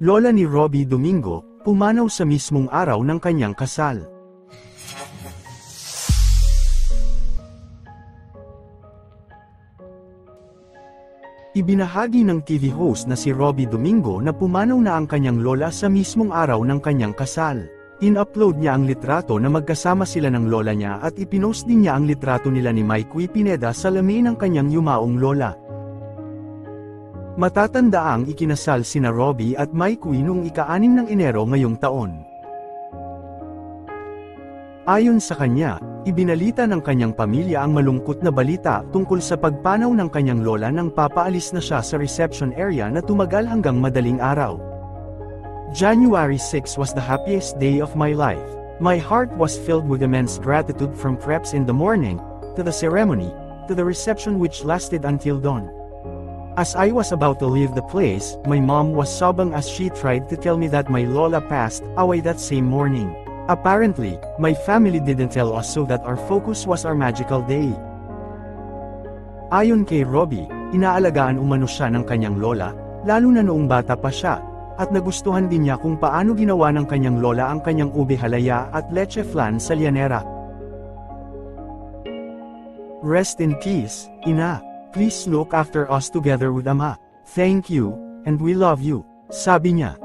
lola ni Robbie Domingo, pumanaw sa mismong araw ng kanyang kasal. Ibinahagi ng TV host na si Robbie Domingo na pumanaw na ang kanyang lola sa mismong araw ng kanyang kasal. In-upload niya ang litrato na magkasama sila ng lola niya at ipinost din niya ang litrato nila ni Mikey Pineda sa lamin ng kanyang yumaong lola. Matatandaang ikinasal sina Robbie at Mikey noong ika-6 ng Enero ngayong taon. Ayon sa kanya, ibinalita ng kanyang pamilya ang malungkot na balita tungkol sa pagpanaw ng kanyang lola nang papaalis na siya sa reception area na tumagal hanggang madaling araw. January 6 was the happiest day of my life. My heart was filled with immense gratitude from preps in the morning, to the ceremony, to the reception which lasted until dawn. As I was about to leave the place, my mom was sobbing as she tried to tell me that my lola passed away that same morning. Apparently, my family didn't tell us so that our focus was our magical day. Ayon kay Robbie, inaalagaan umano siya ng kanyang lola, lalo na noong bata pa siya, at nagustuhan din niya kung paano ginawa ng kanyang lola ang kanyang ube halaya at leche flan sa lianera. Rest in peace, Ina. Please look after us together with Ama. Thank you, and we love you, sabi niya.